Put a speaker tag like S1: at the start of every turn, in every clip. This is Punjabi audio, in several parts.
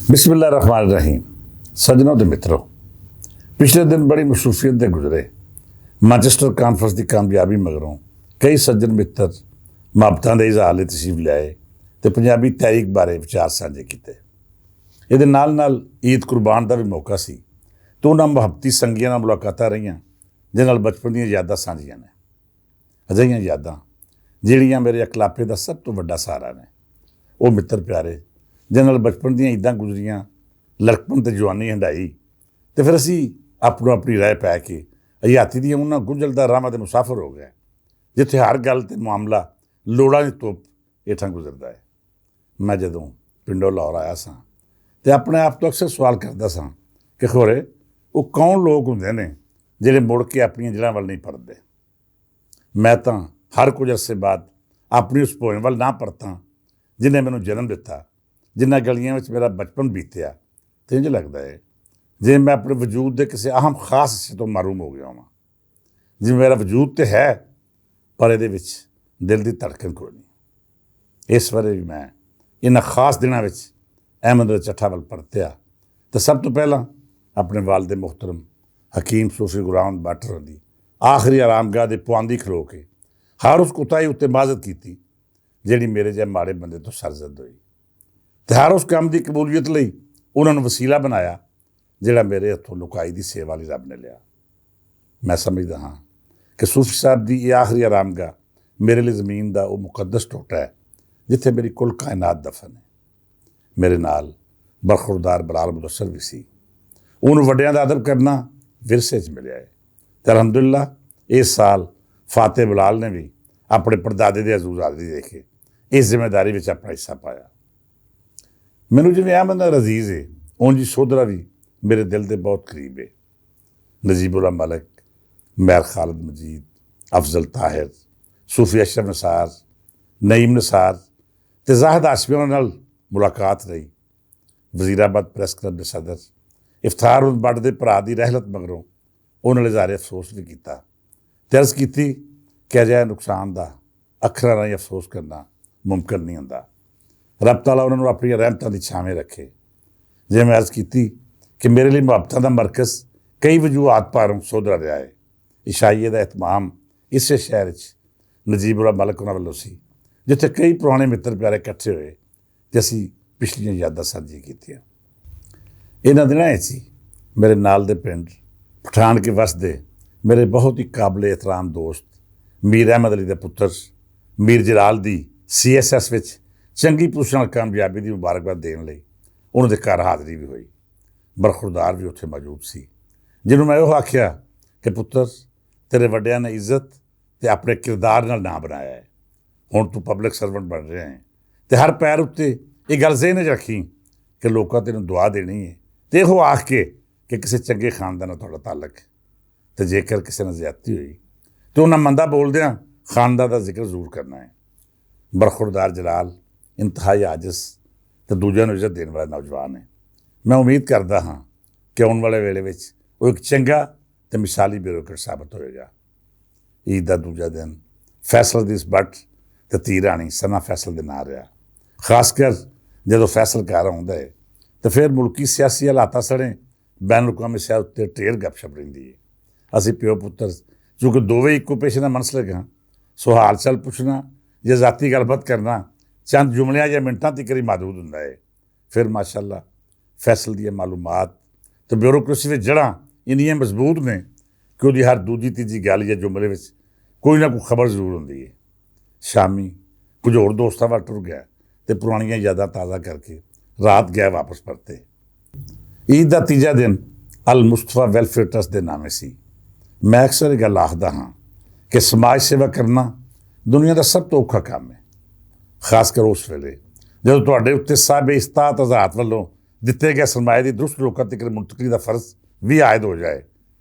S1: बिस्मिल्लाह रहमान रहीम। सज्जनों ते मित्रों, पिछले दिन बड़ी मसरूफियत दे गुजरे। मैनचेस्टर कानफ्रेंस की कामयाबी मगरों कई सज्जन मित्र मुहब्बतां दे इजहार लई तशरीफ लियाए ते पंजाबी तहरीक बारे विचार साझे कीते। ਇਹਦੇ ਨਾਲ ईद कुर्बान का भी मौका सी तो उन्होंने मुहब्बती संगियां नाल मुलाकातां रहीआं जिहदे नाल बचपन ਦੀਆਂ यादां ਸਾਂਝੀਆਂ ने। अजिहियां यादां ਜਿਹੜੀਆਂ ਮੇਰੇ ਅਕਲਾਪੇ ਦਾ ਸਭ ਤੋਂ ਵੱਡਾ ਸਹਾਰਾ ਨੇ। ਉਹ ਮਿੱਤਰ ਪਿਆਰੇ ਜਿਹਨਾਂ ਨਾਲ ਬਚਪਨ ਦੀਆਂ ਇੱਦਾਂ ਗੁਜ਼ਰੀਆਂ, ਲੜਕਪਨ ਤੇ ਜਵਾਨੀ ਹੰਢਾਈ ਤੇ ਫਿਰ ਅਸੀਂ ਆਪਣੀ ਰਾਹ ਪੈ ਕੇ ਹਯਾਤੀ ਦੀਆਂ ਉਹਨਾਂ ਗੁੰਝਲਦਾਰ ਰਾਹਾਂ ਦੇ ਮੁਸਾਫਰ ਹੋ ਗਏ ਜਿੱਥੇ ਹਰ ਗੱਲ ਤੇ ਮਾਮਲਾ ਲੋੜਾਂ ਦੀ ਧੁੱਪ ਹੇਠਾਂ ਗੁਜ਼ਰਦਾ ਹੈ। ਮੈਂ ਜਦੋਂ ਪਿੰਡੋਂ ਲਾਹੌਰ ਆਇਆ ਸਾਂ ਤੇ ਆਪਣੇ ਆਪ ਤੋਂ ਅਕਸਰ ਸਵਾਲ ਕਰਦਾ ਸਾਂ ਕਿ ਖੋਰੇ ਉਹ ਕੌਣ ਲੋਕ ਹੁੰਦੇ ਨੇ ਜਿਹੜੇ ਮੁੜ ਕੇ ਆਪਣੀਆਂ ਜੜ੍ਹਾਂ ਵੱਲ ਨਹੀਂ ਪਰਤਦੇ। ਮੈਂ ਤਾਂ ਹਰ ਕੁਝ ਅਰਸੇ ਬਾਅਦ ਆਪਣੀ ਉਸ ਭੋਇੰ ਵੱਲ ਨਾ ਪਰਤਾਂ ਜਿਹਨੇ ਮੈਨੂੰ ਜਨਮ ਦਿੱਤਾ, ਜਿਨ੍ਹਾਂ ਗਲੀਆਂ ਵਿੱਚ ਮੇਰਾ ਬਚਪਨ ਬੀਤਿਆ ਤੇ ਇੰਝ ਲੱਗਦਾ ਹੈ ਜਿਵੇਂ ਮੈਂ ਆਪਣੇ ਵਜੂਦ ਦੇ ਕਿਸੇ ਅਹਿਮ ਖਾਸ ਹਿੱਸੇ ਤੋਂ ਮਹਿਰੂਮ ਹੋ ਗਿਆ ਹਾਂ। ਜਿਵੇਂ ਮੇਰਾ ਵਜੂਦ ਤਾਂ ਹੈ ਪਰ ਇਹਦੇ ਵਿੱਚ ਦਿਲ ਦੀ ਧੜਕਣ ਕੋਈ ਨਹੀਂ। ਇਸ ਬਾਰੇ ਵੀ ਮੈਂ ਇਹਨਾਂ ਖਾਸ ਦਿਨਾਂ ਵਿੱਚ ਅਹਿਮਦ ਚੱਠਾ ਵੱਲ ਪਰਤਿਆ ਤਾਂ ਸਭ ਤੋਂ ਪਹਿਲਾਂ ਆਪਣੇ ਵਾਲਿਦ ਮੁਹਤਰਮ ਹਕੀਮ ਸੂਫੀ ਗੁਲਾਮ ਬਾਟਰ ਦੀ ਆਖਰੀ ਆਰਾਮਗਾਹ ਦੇ ਪੁਆਂਦੀ ਖਲੋ ਕੇ ਹਰ ਉਸ ਕੁਤਾਹੀ ਉੱਤੇ ਮਾਜ਼ਤ ਕੀਤੀ ਜਿਹੜੀ ਮੇਰੇ ਜਿਹੇ ਮਾੜੇ ਬੰਦੇ ਤੋਂ ਸਰਜ਼ਦ ਹੋਈ ਤੇ ਹਰ ਉਸ ਕੰਮ ਦੀ ਕਬੂਲੀਅਤ ਲਈ ਉਹਨਾਂ ਨੂੰ ਵਸੀਲਾ ਬਣਾਇਆ ਜਿਹੜਾ ਮੇਰੇ ਹੱਥੋਂ ਲੁਕਾਈ ਦੀ ਸੇਵਾ ਲਈ ਰੱਬ ਨੇ ਲਿਆ। ਮੈਂ ਸਮਝਦਾ ਹਾਂ ਕਿ ਸੂਫੀ ਸਾਹਿਬ ਦੀ ਇਹ ਆਖਰੀ ਆਰਾਮਗਾਹ ਮੇਰੇ ਲਈ ਜ਼ਮੀਨ ਦਾ ਉਹ ਮੁਕੱਦਸ ਟੋਟਾ ਹੈ ਜਿੱਥੇ ਮੇਰੀ ਕੁੱਲ ਕਾਇਨਾਤ ਦਫਨ ਹੈ। ਮੇਰੇ ਨਾਲ ਬਰਖੁਰਦਾਰ ਬਲਾਲ ਮੁਦੱਸਰ ਵੀ ਸੀ। ਉਹਨੂੰ ਵੱਡਿਆਂ ਦਾ ਅਦਬ ਕਰਨਾ ਵਿਰਸੇ 'ਚ ਮਿਲਿਆ ਹੈ ਤੇ ਅਲਹਮਦੁਲਿਲਾ ਇਸ ਸਾਲ ਫਾਤਿਹ ਬਲਾਲ ਨੇ ਵੀ ਆਪਣੇ ਪੜਦਾਦੇ ਦੇ ਅਜ਼ੂਜ਼ ਹਾਜ਼ਰੀ ਦੇ ਕੇ ਇਸ ਜ਼ਿੰਮੇਦਾਰੀ ਵਿੱਚ ਆਪਣਾ ਹਿੱਸਾ ਪਾਇਆ। ਮੈਨੂੰ ਜਿਵੇਂ ਅਹਿਮਦ ਨਾਲ ਅਜ਼ੀਜ਼ ਹੈ ਉਂਝ ਸੋਧਰਾ ਵੀ ਮੇਰੇ ਦਿਲ ਦੇ ਬਹੁਤ ਕਰੀਬ ਹੈ। ਨਜੀਬੁਰ ਮਲਕ, ਮੈਰ ਖਾਲਿਦ ਮਜੀਦ, ਅਫਜ਼ਲ ਤਾਹਿਰ, ਸੂਫੀ ਅਸ਼ਰਫ ਨਿਸਾਰ, ਨਈਮ ਨਿਸਾਰ ਤੇ ਜ਼ਾਹਿਦ ਹਾਸ਼ਮੀ ਨਾਲ ਮੁਲਾਕਾਤ ਰਹੀ। ਵਜ਼ੀਰਾਬਾਦ ਪ੍ਰੈਸ ਕਲੱਬ ਦੇ ਸਦਰ ਇਫਤਾਰ ਉਲ ਬੱਟ ਦੇ ਭਰਾ ਦੀ ਰਹਿਲਤ ਮਗਰੋਂ ਉਹਨਾਂ ਨਾਲ ਇਜ਼ਹਾਰ ਅਫਸੋਸ ਵੀ ਕੀਤਾ ਤੇ ਅਰਜ਼ ਕੀਤੀ ਕਿ ਅਜਿਹੇ ਨੁਕਸਾਨ ਦਾ ਅੱਖਰਾਂ ਰਾਹੀਂ ਅਫਸੋਸ ਕਰਨਾ ਮੁਮਕਿਨ ਨਹੀਂ ਹੁੰਦਾ। ਰੱਬ ਤਾਲਾ ਉਹਨਾਂ ਨੂੰ ਆਪਣੀਆਂ ਰਹਿਮਤਾਂ ਦੀ ਛਾਵੇਂ ਰੱਖੇ। ਜਿਵੇਂ ਮੈਂ ਅਰਜ਼ ਕੀਤੀ ਕਿ ਮੇਰੇ ਲਈ ਮੁਹੱਬਤਾਂ ਦਾ ਮਰਕਜ਼ ਕਈ ਵਜੂਹਾਤ ਪਾਰੋਂ ਸੋਧਰਾ ਰਿਹਾ ਹੈ। ਇਸ਼ਾਈਏ ਦਾ ਇਤਮਾਮ ਇਸੇ ਸ਼ਹਿਰ 'ਚ ਨਜੀਬੁਰ ਮਲਕ ਉਹਨਾਂ ਵੱਲੋਂ ਸੀ ਜਿੱਥੇ ਕਈ ਪੁਰਾਣੇ ਮਿੱਤਰ ਪਿਆਰੇ ਇਕੱਠੇ ਹੋਏ ਤੇ ਅਸੀਂ ਪਿਛਲੀਆਂ ਯਾਦਾਂ ਸਾਂਝੀਆਂ ਕੀਤੀਆਂ। ਇਹਨਾਂ ਦਿਨਾਂ 'ਚ ਹੀ ਮੇਰੇ ਨਾਲ ਦੇ ਪਿੰਡ ਪਠਾਨਕੇ ਵਸਦੇ ਮੇਰੇ ਬਹੁਤ ਹੀ ਕਾਬਲੇ ਇਹਤਰਾਮ ਦੋਸਤ ਮੀਰ ਅਹਿਮਦ ਅਲੀ ਦੇ ਪੁੱਤਰ ਮੀਰ ਜਲਾਲ ਦੀ CSS ਵਿੱਚ ਚੰਗੀ ਪੁਜ਼ੀਸ਼ਨ ਨਾਲ ਕਾਮਯਾਬੀ ਦੀ ਮੁਬਾਰਕਬਾਦ ਦੇਣ ਲਈ ਉਹਨਾਂ ਦੇ ਘਰ ਹਾਜ਼ਰੀ ਵੀ ਹੋਈ। ਬਰਖੁਰਦਾਰ ਵੀ ਉੱਥੇ ਮੌਜੂਦ ਸੀ ਜਿਹਨੂੰ ਮੈਂ ਉਹ ਆਖਿਆ ਕਿ ਪੁੱਤਰ ਤੇਰੇ ਵੱਡਿਆਂ ਨੇ ਇੱਜ਼ਤ ਤੇ ਆਪਣੇ ਕਿਰਦਾਰ ਨਾਲ ਨਾਂ ਬਣਾਇਆ ਹੈ। ਹੁਣ ਤੂੰ ਪਬਲਿਕ ਸਰਵੈਂਟ ਬਣ ਰਿਹਾ ਹੈ ਤੇ ਹਰ ਪੈਰ ਉੱਤੇ ਇਹ ਗੱਲ ਜ਼ਿਹਨ 'ਚ ਰੱਖੀ ਕਿ ਲੋਕਾਂ ਤੈਨੂੰ ਦੁਆ ਦੇਣੀ ਹੈ ਤੇ ਇਹੋ ਆਖ ਕੇ ਕਿ ਕਿਸੇ ਚੰਗੇ ਖਾਨਦਾਨ ਨਾਲ ਤੁਹਾਡਾ ਤਾਲੁਕ ਹੈ ਤੇ ਜੇਕਰ ਕਿਸੇ ਨਾਲ ਜ਼ਿਆਦਤੀ ਹੋਈ ਤਾਂ ਉਹਨਾਂ ਮੰਦਾ ਬੋਲਦਿਆਂ ਖਾਨਦਾਨ ਦਾ ਜ਼ਿਕਰ ਜ਼ਰੂਰ ਕਰਨਾ ਹੈ। ਬਰਖੁਰਦਾਰ ਜਲਾਲ ਇੰਤਹਾਈ ਆਜਿਜ਼ ਤੇ ਦੂਜਿਆਂ ਨੂੰ ਇੱਜ਼ਤ ਦੇਣ ਵਾਲਾ ਨੌਜਵਾਨ ਹੈ। ਮੈਂ ਉਮੀਦ ਕਰਦਾ ਹਾਂ ਕਿ ਆਉਣ ਵਾਲੇ ਵੇਲੇ ਵਿੱਚ ਉਹ ਇੱਕ ਚੰਗਾ ਤੇ ਮਿਸਾਲੀ ਬਿਊਰੋਕਰੇਟ ਸਾਬਤ ਹੋਏਗਾ। ਈਦ ਦਾ ਦੂਜਾ ਦਿਨ ਫੈਸਲ ਦੀ ਇਸ ਬੱਟ ਤੇ ਧੀ ਰਾਣੀ ਸਨਾ ਫੈਸਲ ਦੇ ਨਾਂ ਰਿਹਾ। ਖਾਸ ਕਰ ਜਦੋਂ ਫੈਸਲ ਘਰ ਆਉਂਦਾ ਹੈ ਤਾਂ ਫਿਰ ਮੁਲਕੀ ਸਿਆਸੀ ਹਾਲਾਤਾਂ ਸਣੇ ਬੈਨ ਅਲ-ਅਕਵਾਮੀ ਸਤਹ ਉੱਤੇ ਢੇਰ ਗੱਪਸ਼ਪ ਰਹਿੰਦੀ ਹੈ। ਅਸੀਂ ਪਿਓ ਪੁੱਤਰ ਚੂੰਕਿ ਦੋਵੇਂ ਇੱਕੋ ਪੇਸ਼ੇ ਦਾ ਮਨਸਲਕ ਹਾਂ ਸੋ ਹਾਲ ਚਾਲ ਪੁੱਛਣਾ ਜਾਂ ਜ਼ਾਤੀ ਗੱਲਬਾਤ ਕਰਨਾ ਚੰਦ ਜੁਮਲਿਆਂ ਜਾਂ ਮਿੰਟਾਂ ਤੱਕ ਹੀ ਮਹਦੂਦ ਹੁੰਦਾ ਹੈ। ਫਿਰ ਮਾਸ਼ਾਅੱਲਾ ਫੈਸਲ ਦੀਆਂ ਮਾਲੂਮਾਤ ਤੇ ਬਿਊਰੋਕ੍ਰੇਸੀ ਵਿੱਚ ਜੜ੍ਹਾਂ ਇੰਨੀਆਂ ਮਜ਼ਬੂਤ ਨੇ ਕਿ ਉਹਦੀ ਹਰ ਦੂਜੀ ਤੀਜੀ ਗੱਲ ਜਾਂ ਜੁਮਲੇ ਵਿੱਚ ਕੋਈ ਨਾ ਕੋਈ ਖਬਰ ਜ਼ਰੂਰ ਹੁੰਦੀ ਹੈ। ਸ਼ਾਮੀ ਕੁਝ ਹੋਰ ਦੋਸਤਾਂ ਵੱਲ ਟੁਰ ਗਿਆ ਤੇ ਪੁਰਾਣੀਆਂ ਯਾਦਾਂ ਤਾਜ਼ਾ ਕਰਕੇ ਰਾਤ ਗਿਆ ਵਾਪਸ ਪਰਤੇ। ਈਦ ਦਾ ਤੀਜਾ ਦਿਨ ਅਲ ਮੁਸਤਫਾ ਵੈਲਫੇਅਰ ਟਰਸਟ ਦੇ ਨਾਮੇ ਸੀ। ਮੈਂ ਅਕਸਰ ਇਹ ਗੱਲ ਆਖਦਾ ਹਾਂ ਕਿ ਸਮਾਜ ਸੇਵਾ ਕਰਨਾ ਦੁਨੀਆ ਦਾ ਸਭ ਤੋਂ ਔਖਾ ਕੰਮ ਹੈ, ਖਾਸ ਕਰ ਉਸ ਵੇਲੇ ਜਦੋਂ ਤੁਹਾਡੇ ਉੱਤੇ ਸਾਹਿਬ ਇਸਤਾਤ ਹਜ਼ਾਰਤ ਵੱਲੋਂ ਦਿੱਤੇ ਗਏ ਸਰਮਾਏ ਦੀ ਦਰੁਸਤ ਲੋਕਾਂ ਤੱਕ ਮੁੰਤਕਲੀ ਦਾ ਫਰਜ਼ ਵੀ ਆਇਦ ਹੋ ਜਾਏ।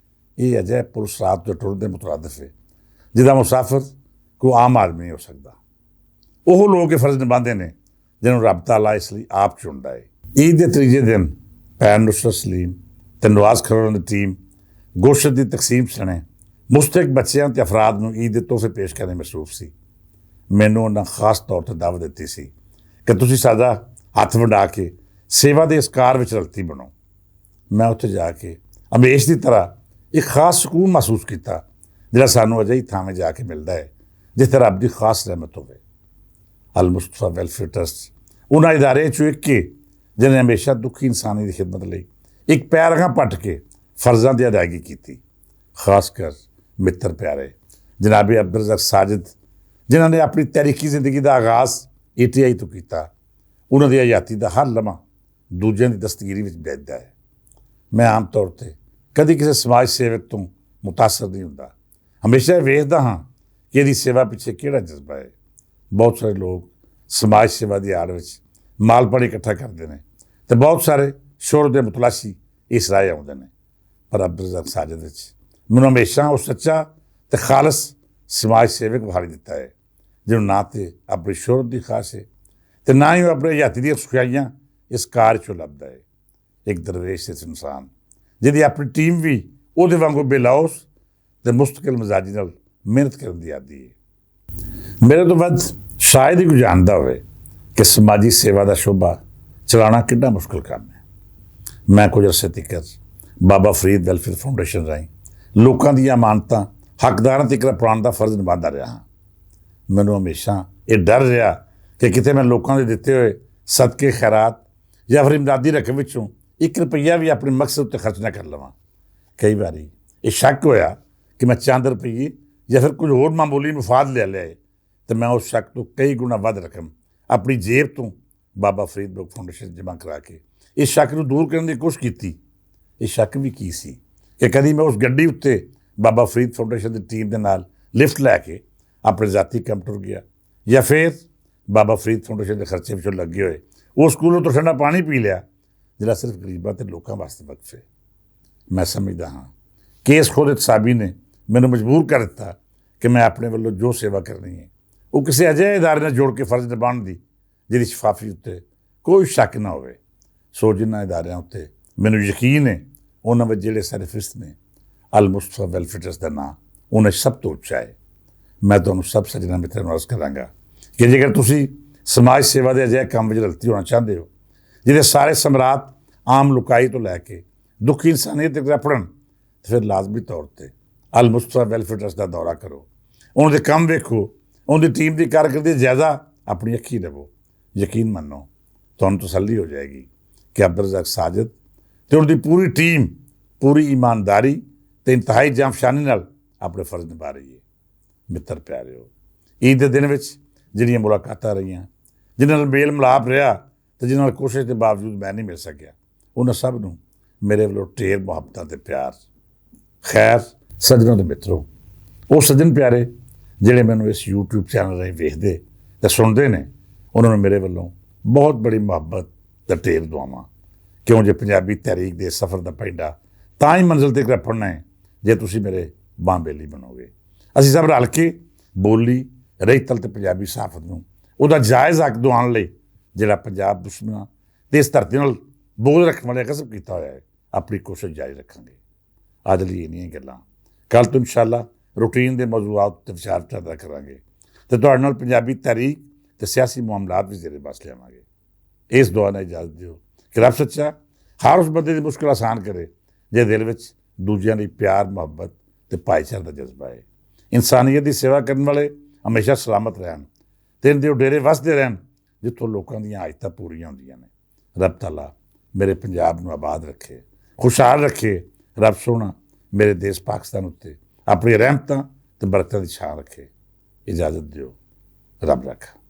S1: ਇਹ ਅਜਿਹੇ ਪੁਲਿਸ ਰਾਤ ਤੋਂ ਟੁਰਦੇ ਮੁਤਰਾਦਿਫ ਹੈ ਜਿਹਦਾ ਮੁਸਾਫਰ ਕੋਈ ਆਮ ਆਦਮੀ ਨਹੀਂ ਹੋ ਸਕਦਾ। ਉਹ ਲੋਕ ਇਹ ਫਰਜ਼ ਨਿਭਾਉਂਦੇ ਨੇ ਜਿਹਨੂੰ ਰੱਬ ਤਾਲਾ ਇਸ ਲਈ ਆਪ ਚੁਣਦਾ ਹੈ। ਈਦ ਦੇ ਤੀਜੇ ਦਿਨ ਭੈਣ ਨੁਸਰਤ ਸਲੀਮ ਤੇ ਨਵਾਜ਼ ਖਰੋੜ ਦੀ ਟੀਮ ਗੋਸ਼ਤ ਦੀ ਤਕਸੀਮ ਸਣੇ ਮੁਸਤਕ ਬੱਚਿਆਂ ਤੇ ਅਫਰਾਦ ਨੂੰ ਈਦ ਦੇ ਤੋਹਫੇ ਪੇਸ਼ ਕਰਨੇ ਮਸਰੂਫ ਸੀ। ਮੈਨੂੰ ਉਹਨਾਂ ਖਾਸ ਤੌਰ 'ਤੇ ਦਾਵਤ ਦਿੱਤੀ ਸੀ ਕਿ ਤੁਸੀਂ ਸਾਡਾ ਹੱਥ ਵੰਡਾ ਕੇ ਸੇਵਾ ਦੇ ਇਸ ਕਾਰ ਵਿੱਚ ਰਲਤੀ ਬਣੋ। ਮੈਂ ਉੱਥੇ ਜਾ ਕੇ ਹਮੇਸ਼ ਦੀ ਤਰ੍ਹਾਂ ਇੱਕ ਖਾਸ ਸਕੂਨ ਮਹਿਸੂਸ ਕੀਤਾ, ਜਿਹੜਾ ਸਾਨੂੰ ਅਜਿਹੀ ਥਾਵੇਂ ਜਾ ਕੇ ਮਿਲਦਾ ਹੈ ਜਿੱਥੇ ਰੱਬ ਦੀ ਖਾਸ ਰਹਿਮਤ ਹੋਵੇ। ਅਲ ਮੁਸਤਫਾ ਵੈਲਫੇਅਰ ਟਰਸਟ ਉਹਨਾਂ ਇਦਾਰੇ 'ਚੋਂ ਇੱਕ ਹੈ ਜਿਹਨੇ ਹਮੇਸ਼ਾ ਦੁਖੀ ਇਨਸਾਨੀ ਦੀ ਖਿਦਮਤ ਲਈ ਇੱਕ ਪੈਰ ਅਗਾਂਹ ਪੱਟ ਕੇ ਫਰਜ਼ਾਂ ਦੀ ਅਦਾਇਗੀ ਕੀਤੀ। ਖਾਸ ਕਰ ਮਿੱਤਰ ਪਿਆਰੇ ਜਨਾਬ ਅਬਦੁਲ ਰਜ਼ਾਕ ਸਾਜਿਦ, ਜਿਨ੍ਹਾਂ ਨੇ ਆਪਣੀ ਤਹਿਰੀਕੀ ਜ਼ਿੰਦਗੀ ਦਾ ਆਗਾਜ਼ ATI ਤੋਂ ਕੀਤਾ। ਉਹਨਾਂ ਦੀ ਹਯਾਤੀ ਦਾ ਹਰ ਲਮਹਾ ਦੂਜਿਆਂ ਦੀ ਦਸਤਗੀਰੀ ਵਿੱਚ ਬੈਠਦਾ ਹੈ। ਮੈਂ ਆਮ ਤੌਰ 'ਤੇ ਕਦੀ ਕਿਸੇ ਸਮਾਜ ਸੇਵਕ ਤੋਂ ਮੁਤਾਸਰ ਨਹੀਂ ਹੁੰਦਾ। ਹਮੇਸ਼ਾ ਇਹ ਵੇਖਦਾ ਹਾਂ ਕਿ ਇਹਦੀ ਸੇਵਾ ਪਿੱਛੇ ਕਿਹੜਾ ਜਜ਼ਬਾ ਹੈ। ਬਹੁਤ ਸਾਰੇ ਲੋਕ ਸਮਾਜ ਸੇਵਾ ਦੀ ਆੜ ਵਿੱਚ ਮਾਲ ਪਾਣੀ ਇਕੱਠਾ ਕਰਦੇ ਨੇ ਅਤੇ ਬਹੁਤ ਸਾਰੇ ਸ਼ੋਹਰਤ ਦੇ ਮੁਤਲਾਸ਼ੀ ਇਸ ਰਾਹ ਆਉਂਦੇ ਨੇ। ਪਰ ਅਬਦੁਲ ਰਜ਼ਾਕ ਸਾਜਿਦ ਵਿੱਚ ਮੈਨੂੰ ਹਮੇਸ਼ਾ ਉਹ ਸੱਚਾ ਅਤੇ ਖਾਲਸ ਸਮਾਜ ਸੇਵਕ ਵਿਖਾਈ ਦਿੱਤਾ ਹੈ, ਜਿਹਨੂੰ ਨਾ ਤਾਂ ਆਪਣੀ ਸ਼ੋਹਰਤ ਦੀ ਖਾਸ ਹੈ ਅਤੇ ਨਾ ਹੀ ਉਹ ਆਪਣੇ ਹਯਾਤੀ ਦੀਆਂ ਸੁਖਾਈਆਂ ਇਸ ਕਾਰ 'ਚੋਂ ਲੱਭਦਾ ਹੈ। ਇੱਕ ਦਰਵੇਸ਼ ਇਸ ਇਨਸਾਨ ਜਿਹਦੀ ਆਪਣੀ ਟੀਮ ਵੀ ਉਹਦੇ ਵਾਂਗੂ ਬੇਲੌਸ ਅਤੇ ਮੁਸਤਕਿਲ ਮਿਜ਼ਾਜੀ ਨਾਲ ਮਿਹਨਤ ਕਰਨ ਦੀ ਆਦੀ ਹੈ। ਮੇਰੇ ਤੋਂ ਵੱਧ ਸ਼ਾਇਦ ਹੀ ਕੋਈ ਜਾਣਦਾ ਹੋਵੇ ਕਿ ਸਮਾਜੀ ਸੇਵਾ ਦਾ ਸ਼ੋਭਾ ਚਲਾਉਣਾ ਕਿੰਨਾ ਮੁਸ਼ਕਿਲ ਕੰਮ ਹੈ। ਮੈਂ ਕੁਝ ਅਰਸੇ ਤੱਕ ਬਾਬਾ ਫਰੀਦ ਵੈਲਫੇਅਰ ਫਾਊਂਡੇਸ਼ਨ ਰਾਹੀਂ ਲੋਕਾਂ ਦੀਆਂ ਅਮਾਨਤਾਂ ਹੱਕਦਾਰਾਂ ਤੱਕ ਪਹੁੰਚਾਉਣ ਦਾ ਫਰਜ਼ ਨਿਭਾਉਂਦਾ ਰਿਹਾ ਹਾਂ। ਮੈਨੂੰ ਹਮੇਸ਼ਾ ਇਹ ਡਰ ਰਿਹਾ ਕਿ ਕਿਤੇ ਮੈਂ ਲੋਕਾਂ ਦੇ ਦਿੱਤੇ ਹੋਏ ਸਦਕੇ ਖੈਰਾਤ ਜਾਂ ਫਿਰ ਇਮਦਾਦੀ ਰਕਮ ਵਿੱਚੋਂ 1 ਰੁਪਈਆ ਵੀ ਆਪਣੇ ਮਕਸਦ ਉੱਤੇ ਖਰਚ ਨਾ ਕਰ ਲਵਾਂ। ਕਈ ਵਾਰੀ ਇਹ ਸ਼ੱਕ ਹੋਇਆ ਕਿ ਮੈਂ ਚੰਦ ਰੁਪਈਏ ਜਾਂ ਫਿਰ ਕੁਝ ਹੋਰ ਮਾਮੂਲੀ ਮੁਫਾਦ ਲੈ ਲਿਆ ਅਤੇ ਮੈਂ ਉਸ ਸ਼ੱਕ ਤੋਂ ਕਈ ਗੁਣਾ ਵੱਧ ਰਕਮ ਆਪਣੀ ਜੇਬ ਤੋਂ ਬਾਬਾ ਫਰੀਦ ਬੁੱਕ ਫਾਊਂਡੇਸ਼ਨ ਜਮ੍ਹਾਂ ਕਰਾ ਕੇ ਇਸ ਸ਼ੱਕ ਨੂੰ ਦੂਰ ਕਰਨ ਦੀ ਕੋਸ਼ਿਸ਼ ਕੀਤੀ। ਇਹ ਸ਼ੱਕ ਵੀ ਕੀ ਸੀ ਕਿ ਕਦੀ ਮੈਂ ਉਸ ਗੱਡੀ ਉੱਤੇ ਬਾਬਾ ਫਰੀਦ ਫਾਊਂਡੇਸ਼ਨ ਦੀ ਟੀਮ ਦੇ ਨਾਲ ਲਿਫਟ ਲੈ ਕੇ ਆਪਣੇ ਜ਼ਾਤੀ ਕੰਮ ਟੁਰ ਗਿਆ, ਜਾਂ ਫਿਰ ਬਾਬਾ ਫਰੀਦ ਫਾਊਂਡੇਸ਼ਨ ਦੇ ਖਰਚੇ ਵਿੱਚੋਂ ਲੱਗੇ ਹੋਏ ਉਹ ਸਕੂਲੋਂ ਤੋਂ ਠੰਡਾ ਪਾਣੀ ਪੀ ਲਿਆ ਜਿਹੜਾ ਸਿਰਫ ਗਰੀਬਾਂ ਅਤੇ ਲੋਕਾਂ ਵਾਸਤੇ ਵਕਫ ਹੈ। ਮੈਂ ਸਮਝਦਾ ਹਾਂ ਕਿ ਇਸ ਖੁਦ ਇਤਸਾਬੀ ਨੇ ਮੈਨੂੰ ਮਜਬੂਰ ਕਰ ਦਿੱਤਾ ਕਿ ਮੈਂ ਆਪਣੇ ਵੱਲੋਂ ਜੋ ਸੇਵਾ ਕਰਨੀ ਹੈ ਉਹ ਕਿਸੇ ਅਜਿਹੇ ਇਦਾਰੇ ਨਾਲ ਜੋੜ ਕੇ ਫਰਜ਼ ਨਿਭਾਉਣ ਦੀ ਜਿਹਦੀ ਸ਼ਫਾਫੀ ਉੱਤੇ ਕੋਈ ਸ਼ੱਕ ਨਾ ਹੋਵੇ। ਸੋ ਜਿਨ੍ਹਾਂ ਇਦਾਰਿਆਂ ਉੱਤੇ ਮੈਨੂੰ ਯਕੀਨ ਹੈ ਉਹਨਾਂ ਵਿੱਚ ਜਿਹੜੇ ਸਰਫਿਸਟ ਨੇ, ਅਲ ਮੁਸਤਫਾ ਵੈਲਫੇਅਰ ਟਰਸਟ ਦਾ ਨਾਂ ਉਹਨਾਂ ਸਭ ਤੋਂ ਉੱਚਾ ਹੈ। ਮੈਂ ਤੁਹਾਨੂੰ ਸਭ ਸੱਜਣਾ ਮਿੱਤਰਾਂ ਨੂੰ ਅਰਜ਼ ਕਰਾਂਗਾ ਕਿ ਜੇਕਰ ਤੁਸੀਂ ਸਮਾਜ ਸੇਵਾ ਦੇ ਅਜਿਹੇ ਕੰਮ ਵਿੱਚ ਰਲਤੀ ਹੋਣਾ ਚਾਹੁੰਦੇ ਹੋ ਜਿਹਦੇ ਸਾਰੇ ਸਮਰਾਟ ਆਮ ਲੁਕਾਈ ਤੋਂ ਲੈ ਕੇ ਦੁਖੀ ਇਨਸਾਨੀਅਤ ਤੱਕ ਰਪੜਨ, ਤਾਂ ਫਿਰ ਲਾਜ਼ਮੀ ਤੌਰ 'ਤੇ ਅਲ ਮੁਸਤਫਾ ਵੈਲਫੇਅਰ ਟਰਸਟ ਦਾ ਦੌਰਾ ਕਰੋ, ਉਹਨਾਂ ਦੇ ਕੰਮ ਵੇਖੋ, ਉਹਨਾਂ ਦੀ ਟੀਮ ਦੀ ਕਾਰਕਰਦਗੀ ਦਾ ਜਾਇਜ਼ਾ ਆਪਣੀ ਅੱਖੀਂ ਲਵੋ। ਯਕੀਨ ਮੰਨੋ ਤੁਹਾਨੂੰ ਤਸੱਲੀ ਹੋ ਜਾਏਗੀ ਕਿ ਅਬਦੁਲ ਰਜ਼ਾਕ ਸਾਜਿਦ ਅਤੇ ਉਹਨਾਂ ਦੀ ਪੂਰੀ ਟੀਮ ਪੂਰੀ ਇਮਾਨਦਾਰੀ ਅਤੇ ਇੰਤਹਾਈ ਜਾਂਫਸ਼ਾਨੀ ਨਾਲ ਆਪਣੇ ਫਰਜ਼ ਨਿਭਾ ਰਹੀ ਹੈ। ਮਿੱਤਰ ਪਿਆਰਿਓ, ਈਦ ਦੇ ਦਿਨ ਵਿੱਚ ਜਿਹੜੀਆਂ ਮੁਲਾਕਾਤਾਂ ਰਹੀਆਂ, ਜਿਨ੍ਹਾਂ ਨਾਲ ਮੇਲ ਮਿਲਾਪ ਰਿਹਾ ਅਤੇ ਜਿਨ੍ਹਾਂ ਨਾਲ ਕੋਸ਼ਿਸ਼ ਦੇ ਬਾਵਜੂਦ ਮੈਂ ਨਹੀਂ ਮਿਲ ਸਕਿਆ, ਉਹਨਾਂ ਸਭ ਨੂੰ ਮੇਰੇ ਵੱਲੋਂ ਢੇਰ ਮੁਹੱਬਤਾਂ ਅਤੇ ਪਿਆਰ। ਖੈਰ ਸੱਜਣੋਂ ਅਤੇ ਮਿੱਤਰੋ, ਉਹ ਸੱਜਣ ਪਿਆਰੇ ਜਿਹੜੇ ਮੈਨੂੰ ਇਸ YouTube ਚੈਨਲ ਰਾਹੀਂ ਵੇਖਦੇ ਅਤੇ ਸੁਣਦੇ ਨੇ, ਉਹਨਾਂ ਨੂੰ ਮੇਰੇ ਵੱਲੋਂ ਬਹੁਤ ਬੜੀ ਮੁਹੱਬਤ ਅਤੇ ਢੇਰ ਦੁਆਵਾਂ। ਕਿਉਂ ਜੇ ਪੰਜਾਬੀ ਤਹਿਰੀਕ ਦੇ ਸਫ਼ਰ ਦਾ ਪੈਂਡਾ ਤਾਂ ਹੀ ਮੰਜ਼ਿਲ ਤੱਕ ਪਹੁੰਚਣਾ ਹੈ ਜੇ ਤੁਸੀਂ ਮੇਰੇ ਬਾਂਹ-ਬੇਲੀ ਬਣੋਗੇ। ਅਸੀਂ ਸਭ ਰਲ ਕੇ ਬੋਲੀ, ਰਹਿਤਲ ਅਤੇ ਪੰਜਾਬੀ ਸਹਾਫਤ ਨੂੰ ਉਹਦਾ ਜਾਇਜ਼ ਹੱਕ ਦਿਵਾਉਣ ਲਈ ਜਿਹੜਾ ਪੰਜਾਬ ਦੁਸ਼ਮਣਾਂ ਅਤੇ ਇਸ ਧਰਤੀ ਨਾਲ ਬੋਝ ਰੱਖਣ ਵਾਲੇ ਕਸਬ ਕੀਤਾ ਹੋਇਆ ਹੈ, ਆਪਣੀ ਕੋਸ਼ਿਸ਼ ਜਾਰੀ ਰੱਖਾਂਗੇ। ਅੱਜ ਲਈ ਇੰਨੀਆਂ ਗੱਲਾਂ, ਕੱਲ੍ਹ ਤੋਂ ਇਨਸ਼ਾਅੱਲਾ ਰੂਟੀਨ ਦੇ ਮੌਜ਼ੂਆਤ ਉੱਤੇ ਵਿਚਾਰ ਚਰਚਾ ਕਰਾਂਗੇ ਅਤੇ ਤੁਹਾਡੇ ਨਾਲ ਪੰਜਾਬੀ ਤਾਰੀਖ ਅਤੇ ਸਿਆਸੀ ਮਾਮਲਾਤ ਵੀ ਜ਼ੇਰੇ ਬਸ ਲਿਆਵਾਂਗੇ। ਇਸ ਦੁਆ ਨਾਲ ਇਜਾਜ਼ਤ ਦਿਓ ਕਿ ਰੱਬ ਸੱਚਾ ਹਰ ਉਸ ਬੰਦੇ ਦੀ ਮੁਸ਼ਕਿਲ ਆਸਾਨ ਕਰੇ ਜੇ ਦਿਲ ਵਿੱਚ ਦੂਜਿਆਂ ਲਈ ਪਿਆਰ, ਮੁਹੱਬਤ ਅਤੇ ਭਾਈਚਾਰੇ ਦਾ ਜਜ਼ਬਾ ਹੈ। ਇਨਸਾਨੀਅਤ ਦੀ ਸੇਵਾ ਕਰਨ ਵਾਲੇ ਹਮੇਸ਼ਾ ਸਲਾਮਤ ਰਹਿਣ ਅਤੇ ਇਹਨਾਂ ਦੇ ਡੇਰੇ ਵਸਦੇ ਰਹਿਣ ਜਿੱਥੋਂ ਲੋਕਾਂ ਦੀਆਂ ਹਾਜਤਾਂ ਪੂਰੀਆਂ ਹੁੰਦੀਆਂ ਨੇ। ਰੱਬ ਤਾਲਾ ਮੇਰੇ ਪੰਜਾਬ ਨੂੰ ਆਬਾਦ ਰੱਖੇ, ਖੁਸ਼ਹਾਲ ਰੱਖੇ। ਰੱਬ ਸੋਹਣਾ ਮੇਰੇ ਦੇਸ਼ ਪਾਕਿਸਤਾਨ ਉੱਤੇ ਆਪਣੀ ਰਹਿਮਤਾਂ ਅਤੇ ਬਰਕਤਾਂ ਦੀ ਛਾਂ ਰੱਖੇ। ਇਜਾਜ਼ਤ ਦਿਓ। ਰੱਬ ਰੱਖਾ।